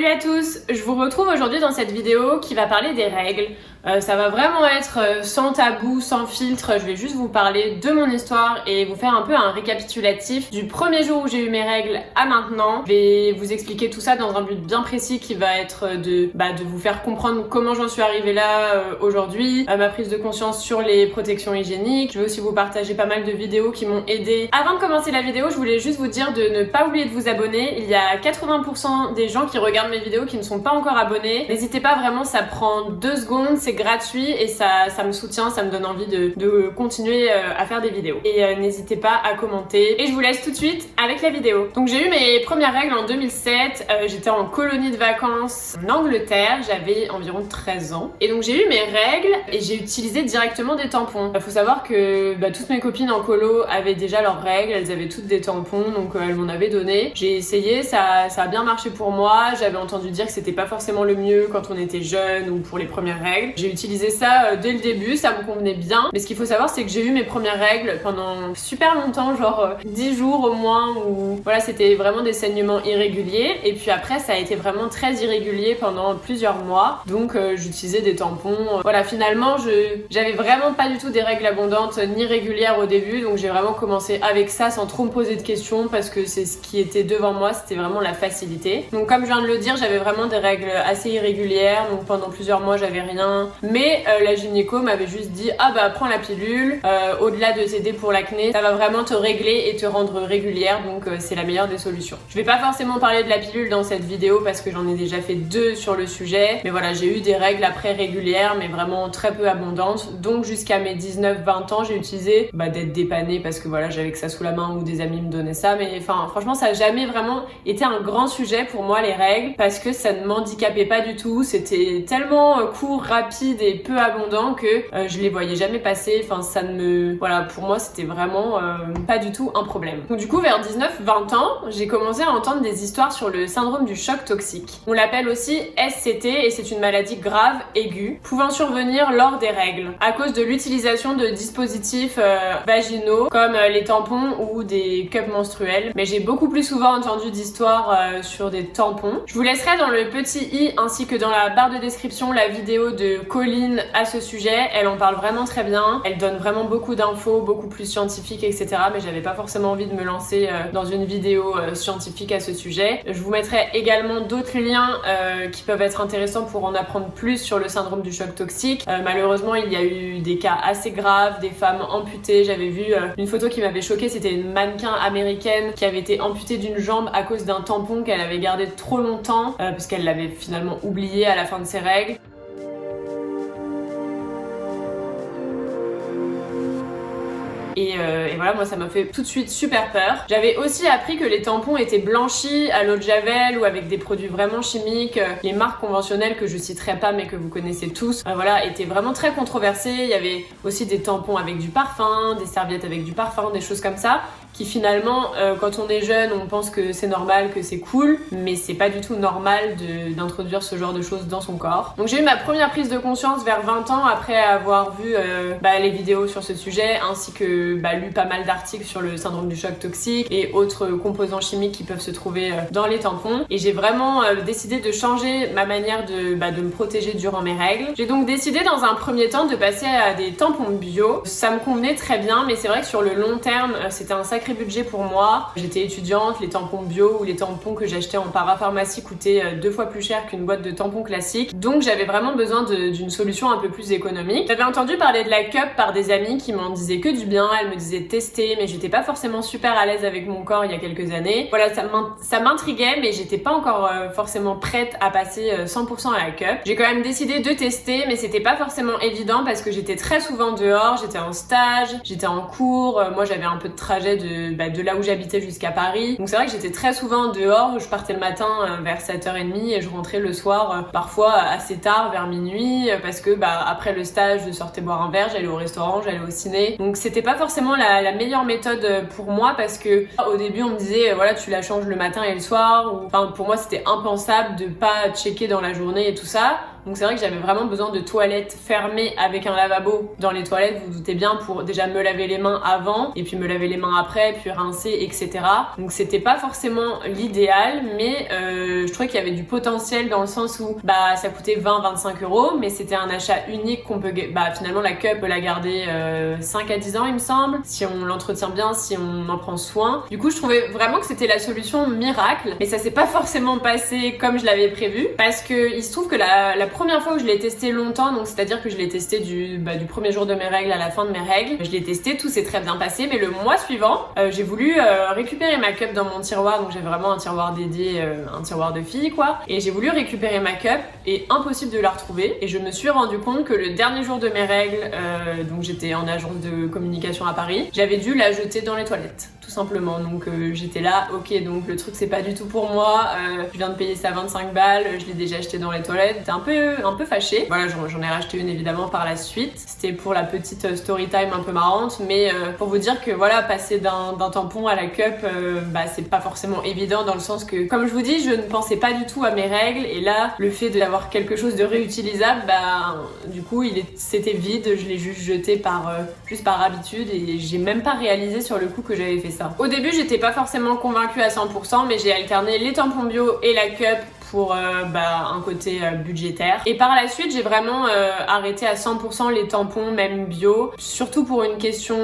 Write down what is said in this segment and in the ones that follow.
Salut à tous, je vous retrouve aujourd'hui dans cette vidéo qui va parler des règles. Ça va vraiment être sans tabou, sans filtre, je vais juste vous parler de mon histoire et vous faire un peu un récapitulatif du premier jour où j'ai eu mes règles à maintenant. Je vais vous expliquer tout ça dans un but bien précis qui va être de vous faire comprendre comment j'en suis arrivée là aujourd'hui, ma prise de conscience sur les protections hygiéniques. Je vais aussi vous partager pas mal de vidéos qui m'ont aidé. Avant de commencer la vidéo, je voulais juste vous dire de ne pas oublier de vous abonner. Il y a 80% des gens qui regardent mes vidéos qui ne sont pas encore abonnés. N'hésitez pas, vraiment, ça prend 2 secondes, c'est gratuit et ça me soutient, ça me donne envie de continuer à faire des vidéos. Et n'hésitez pas à commenter. Et je vous laisse tout de suite avec la vidéo. Donc j'ai eu mes premières règles en 2007, j'étais en colonie de vacances en Angleterre, j'avais environ 13 ans. Et donc j'ai eu mes règles et j'ai utilisé directement des tampons. Il faut savoir que toutes mes copines en colo avaient déjà leurs règles, elles avaient toutes des tampons, donc elles m'en avaient donné. J'ai essayé, ça a bien marché pour moi. J'avais entendu dire que c'était pas forcément le mieux quand on était jeune ou pour les premières règles. J'ai utilisé ça dès le début, ça me convenait bien. Mais ce qu'il faut savoir, c'est que j'ai eu mes premières règles pendant super longtemps, genre 10 jours au moins, où voilà, c'était vraiment des saignements irréguliers. Et puis après, ça a été vraiment très irrégulier pendant plusieurs mois. Donc j'utilisais des tampons. Voilà, finalement, j'avais vraiment pas du tout des règles abondantes ni régulières au début. Donc j'ai vraiment commencé avec ça sans trop me poser de questions parce que c'est ce qui était devant moi, c'était vraiment la facilité. Donc comme je viens de le dire, j'avais vraiment des règles assez irrégulières. Donc pendant plusieurs mois, j'avais rien. Mais la gynéco m'avait juste dit prends la pilule, au-delà de t'aider pour l'acné, ça va vraiment te régler et te rendre régulière, donc c'est la meilleure des solutions. Je vais pas forcément parler de la pilule dans cette vidéo parce que j'en ai déjà fait 2 sur le sujet, mais voilà, j'ai eu des règles après régulières mais vraiment très peu abondantes, donc jusqu'à mes 19-20 ans j'ai utilisé d'être dépannée parce que voilà, j'avais que ça sous la main ou des amis me donnaient ça, mais enfin franchement ça a jamais vraiment été un grand sujet pour moi, les règles, parce que ça ne m'handicapait pas du tout, c'était tellement court, rapide et peu abondant que je les voyais jamais passer. Enfin, ça ne me... Voilà, pour moi, c'était vraiment pas du tout un problème. Donc du coup, vers 19-20 ans, j'ai commencé à entendre des histoires sur le syndrome du choc toxique. On l'appelle aussi SCT et c'est une maladie grave, aiguë, pouvant survenir lors des règles, à cause de l'utilisation de dispositifs vaginaux, comme les tampons ou des cups menstruels. Mais j'ai beaucoup plus souvent entendu d'histoires sur des tampons. Je vous laisserai dans le petit i ainsi que dans la barre de description la vidéo de Colline à ce sujet. Elle en parle vraiment très bien, elle donne vraiment beaucoup d'infos, beaucoup plus scientifiques, etc. Mais j'avais pas forcément envie de me lancer dans une vidéo scientifique à ce sujet. Je vous mettrai également d'autres liens qui peuvent être intéressants pour en apprendre plus sur le syndrome du choc toxique. Malheureusement, il y a eu des cas assez graves, des femmes amputées. J'avais vu une photo qui m'avait choquée, c'était une mannequin américaine qui avait été amputée d'une jambe à cause d'un tampon qu'elle avait gardé trop longtemps parce qu'elle l'avait finalement oublié à la fin de ses règles. Et voilà, moi ça m'a fait tout de suite super peur. J'avais aussi appris que les tampons étaient blanchis à l'eau de javel ou avec des produits vraiment chimiques. Les marques conventionnelles que je citerai pas mais que vous connaissez tous, voilà, étaient vraiment très controversées. Il y avait aussi des tampons avec du parfum, des serviettes avec du parfum, des choses comme ça, qui finalement, quand on est jeune, on pense que c'est normal, que c'est cool, mais c'est pas du tout normal d'introduire ce genre de choses dans son corps. Donc j'ai eu ma première prise de conscience vers 20 ans après avoir vu les vidéos sur ce sujet, ainsi que lu pas mal d'articles sur le syndrome du choc toxique et autres composants chimiques qui peuvent se trouver dans les tampons. Et j'ai vraiment décidé de changer ma manière de me protéger durant mes règles. J'ai donc décidé dans un premier temps de passer à des tampons bio. Ça me convenait très bien, mais c'est vrai que sur le long terme, c'était un sacré budget pour moi. J'étais étudiante, les tampons bio ou les tampons que j'achetais en parapharmacie coûtaient 2 fois plus cher qu'une boîte de tampons classique. Donc j'avais vraiment besoin d'une solution un peu plus économique. J'avais entendu parler de la cup par des amis qui m'en disaient que du bien. Elle me disait de tester, mais j'étais pas forcément super à l'aise avec mon corps il y a quelques années. Voilà, ça m'intriguait, mais j'étais pas encore forcément prête à passer 100% à la cup. J'ai quand même décidé de tester, mais c'était pas forcément évident parce que j'étais très souvent dehors, j'étais en stage, j'étais en cours, moi j'avais un peu de trajet de là où j'habitais jusqu'à Paris. Donc c'est vrai que j'étais très souvent dehors, je partais le matin vers 7h30 et je rentrais le soir parfois assez tard, vers minuit, parce que après le stage, je sortais boire un verre, j'allais au restaurant, j'allais au ciné. Donc c'était pas forcément la meilleure méthode pour moi parce que au début on me disait voilà, tu la changes le matin et le soir, ou enfin pour moi c'était impensable de pas checker dans la journée et tout ça. Donc c'est vrai que j'avais vraiment besoin de toilettes fermées avec un lavabo dans les toilettes, vous vous doutez bien, pour déjà me laver les mains avant et puis me laver les mains après, puis rincer, etc. Donc c'était pas forcément l'idéal, mais je trouvais qu'il y avait du potentiel dans le sens où ça coûtait 20-25 €, mais c'était un achat unique qu'on peut, finalement la cup peut la garder 5 à 10 ans il me semble, si on l'entretient bien, si on en prend soin. Du coup je trouvais vraiment que c'était la solution miracle, mais ça s'est pas forcément passé comme je l'avais prévu, parce que il se trouve que la première fois où je l'ai testé longtemps, donc c'est-à-dire que je l'ai testé du premier jour de mes règles à la fin de mes règles, je l'ai testé, tout s'est très bien passé, mais le mois suivant, j'ai voulu récupérer ma cup dans mon tiroir, donc j'ai vraiment un tiroir dédié, un tiroir de fille quoi, et j'ai voulu récupérer ma cup et impossible de la retrouver, et je me suis rendu compte que le dernier jour de mes règles, donc j'étais en agence de communication à Paris, j'avais dû la jeter dans les toilettes, tout simplement. Donc j'étais là, ok, donc le truc c'est pas du tout pour moi, je viens de payer ça 25 balles, je l'ai déjà acheté dans les toilettes, j'étais un peu fâchée. Voilà, j'en ai racheté une évidemment par la suite, c'était pour la petite story time un peu marrante, mais pour vous dire que voilà, passer d'un tampon à la cup, c'est pas forcément évident, dans le sens que, comme je vous dis, je ne pensais pas du tout à mes règles, et là, le fait d'avoir quelque chose de réutilisable, du coup c'était vide, je l'ai juste jeté juste par habitude, et j'ai même pas réalisé sur le coup que j'avais fait ça. Au début j'étais pas forcément convaincue à 100%, mais j'ai alterné les tampons bio et la cup pour un côté budgétaire. Et par la suite, j'ai vraiment arrêté à 100% les tampons, même bio, surtout pour une question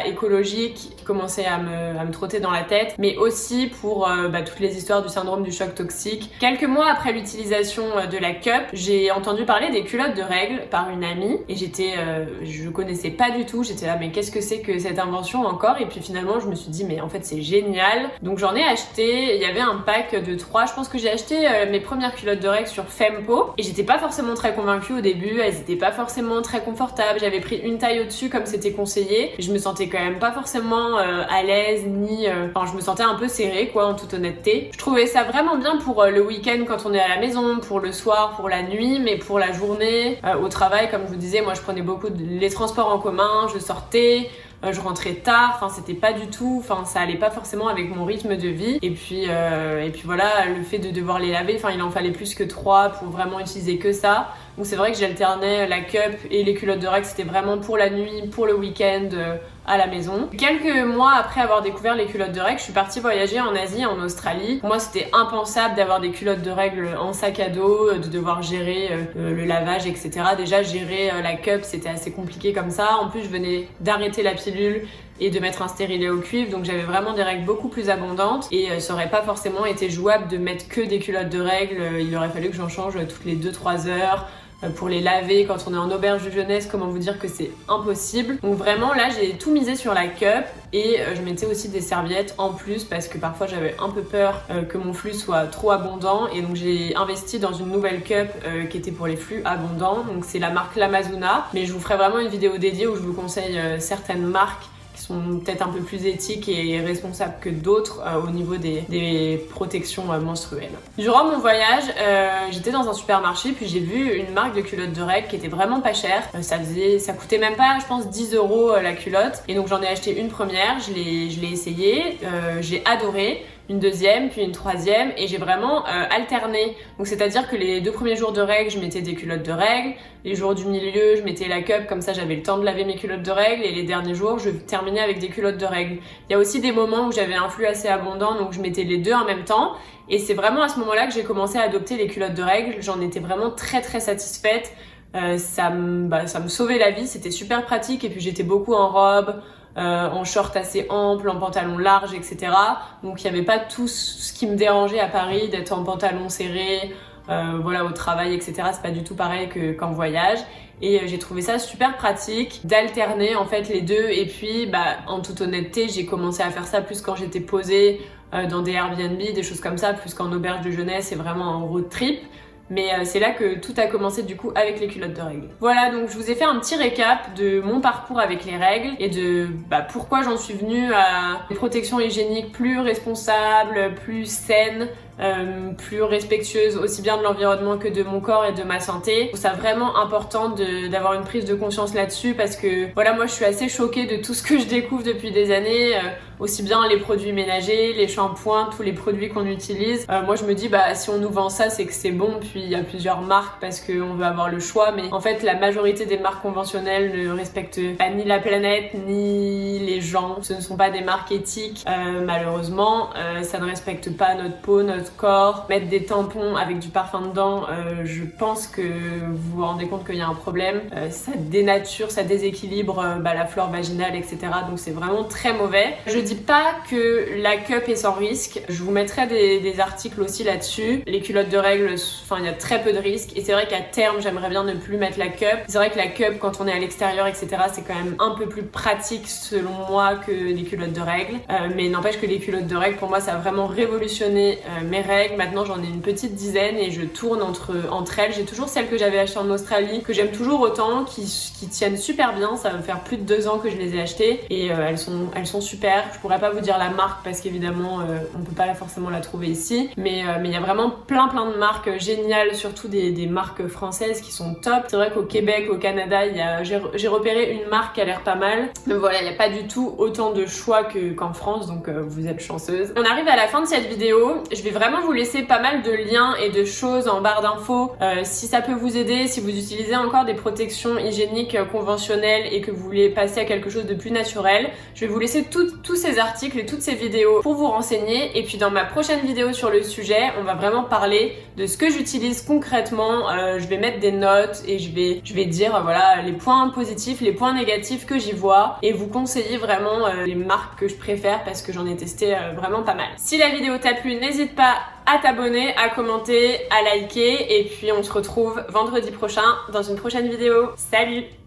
écologique qui commençait à me trotter dans la tête, mais aussi pour toutes les histoires du syndrome du choc toxique. Quelques mois après l'utilisation de la cup, j'ai entendu parler des culottes de règles par une amie, et je connaissais pas du tout, j'étais là mais qu'est-ce que c'est que cette invention encore, et puis finalement je me suis dit mais en fait c'est génial. Donc j'en ai acheté, il y avait un pack de 3, je pense que j'ai acheté mes premières culottes de règles sur Fempo, et j'étais pas forcément très convaincue au début, elles étaient pas forcément très confortables, j'avais pris une taille au-dessus comme c'était conseillé, et je me sentais quand même pas forcément à l'aise, ni je me sentais un peu serrée quoi, en toute honnêteté. Je trouvais ça vraiment bien pour le week-end quand on est à la maison, pour le soir, pour la nuit, mais pour la journée, au travail, comme je vous disais, moi je prenais beaucoup les transports en commun, je sortais, je rentrais tard, c'était pas du tout, ça allait pas forcément avec mon rythme de vie, et puis voilà, le fait de devoir les laver, il en fallait plus que 3 pour vraiment utiliser que ça. Donc c'est vrai que j'alternais la cup et les culottes de règles, c'était vraiment pour la nuit, pour le week-end, à la maison. Quelques mois après avoir découvert les culottes de règles, je suis partie voyager en Asie, en Australie. Pour moi c'était impensable d'avoir des culottes de règles en sac à dos, de devoir gérer le lavage, etc. Déjà gérer la cup c'était assez compliqué comme ça. En plus je venais d'arrêter la pilule et de mettre un stérilet au cuivre, donc j'avais vraiment des règles beaucoup plus abondantes, et ça aurait pas forcément été jouable de mettre que des culottes de règles. Il aurait fallu que j'en change toutes les 2-3 heures pour les laver quand on est en auberge de jeunesse. Comment vous dire que c'est impossible. Donc vraiment là j'ai tout misé sur la cup, et je mettais aussi des serviettes en plus parce que parfois j'avais un peu peur que mon flux soit trop abondant, et donc j'ai investi dans une nouvelle cup qui était pour les flux abondants. Donc c'est la marque Lamazuna, mais je vous ferai vraiment une vidéo dédiée où je vous conseille certaines marques qui sont peut-être un peu plus éthiques et responsables que d'autres au niveau des protections menstruelles. Durant mon voyage, j'étais dans un supermarché, puis j'ai vu une marque de culottes de règles qui était vraiment pas chère. Ça coûtait même pas, je pense, 10 € la culotte. Et donc j'en ai acheté une première, je l'ai essayée, j'ai adoré. Une deuxième, puis une troisième, et j'ai vraiment alterné. Donc c'est-à-dire que les 2 premiers jours de règles, je mettais des culottes de règles, les jours du milieu, je mettais la cup, comme ça j'avais le temps de laver mes culottes de règles, et les derniers jours, je terminais avec des culottes de règles. Il y a aussi des moments où j'avais un flux assez abondant, donc je mettais les deux en même temps, et c'est vraiment à ce moment-là que j'ai commencé à adopter les culottes de règles. J'en étais vraiment très très satisfaite. Ça me sauvait la vie, c'était super pratique, et puis j'étais beaucoup en robe, en short assez ample, en pantalon large, etc. Donc il n'y avait pas tout ce qui me dérangeait à Paris, d'être en pantalon serré, au travail, etc. C'est pas du tout pareil qu'en voyage. Et j'ai trouvé ça super pratique d'alterner en fait les deux. Et puis en toute honnêteté, j'ai commencé à faire ça plus quand j'étais posée dans des Airbnb, des choses comme ça, plus qu'en auberge de jeunesse et vraiment en road trip. Mais c'est là que tout a commencé du coup avec les culottes de règles. Voilà, donc je vous ai fait un petit récap de mon parcours avec les règles et de pourquoi j'en suis venue à des protections hygiéniques plus responsables, plus saines, plus respectueuse aussi bien de l'environnement que de mon corps et de ma santé. Je trouve ça vraiment important d'avoir une prise de conscience là-dessus parce que voilà, moi je suis assez choquée de tout ce que je découvre depuis des années, aussi bien les produits ménagers, les shampoings, tous les produits qu'on utilise. Moi je me dis bah si on nous vend ça c'est que c'est bon, puis il y a plusieurs marques parce qu'on veut avoir le choix, mais en fait la majorité des marques conventionnelles ne respectent ni la planète ni les gens. Ce ne sont pas des marques éthiques, malheureusement. Ça ne respecte pas notre peau, notre corps. Mettre des tampons avec du parfum dedans, je pense que vous vous rendez compte qu'il y a un problème. Ça dénature, ça déséquilibre la flore vaginale, etc. Donc c'est vraiment très mauvais. Je dis pas que la cup est sans risque. Je vous mettrai des articles aussi là-dessus. Les culottes de règles, enfin il y a très peu de risques. Et c'est vrai qu'à terme, j'aimerais bien ne plus mettre la cup. C'est vrai que la cup, quand on est à l'extérieur, etc., c'est quand même un peu plus pratique selon moi que les culottes de règles. Mais n'empêche que les culottes de règles, pour moi, ça a vraiment révolutionné mes règles. Maintenant, j'en ai une petite dizaine et je tourne entre elles. J'ai toujours celles que j'avais achetées en Australie, que j'aime toujours autant, qui tiennent super bien. Ça va me faire plus de 2 ans que je les ai achetées et elles sont super. Je pourrais pas vous dire la marque parce qu'évidemment, on peut pas forcément la trouver ici. Mais il y a vraiment plein de marques géniales, surtout des marques françaises qui sont top. C'est vrai qu'au Québec, au Canada, j'ai repéré une marque qui a l'air pas mal. Mais voilà, il n'y a pas du tout autant de choix qu'en France, donc vous êtes chanceuse. On arrive à la fin de cette vidéo. Je vais vraiment vous laisser pas mal de liens et de choses en barre d'infos. Si ça peut vous aider, si vous utilisez encore des protections hygiéniques conventionnelles et que vous voulez passer à quelque chose de plus naturel, je vais vous laisser tous ces articles et toutes ces vidéos pour vous renseigner. Et puis dans ma prochaine vidéo sur le sujet, on va vraiment parler de ce que j'utilise concrètement. Je vais mettre des notes et je vais dire voilà les points positifs, les points négatifs que j'y vois et vous conseiller vraiment les marques que je préfère parce que j'en ai testé vraiment pas mal. Si la vidéo t'a plu, n'hésite pas à t'abonner, à commenter, à liker et puis on se retrouve vendredi prochain dans une prochaine vidéo. Salut!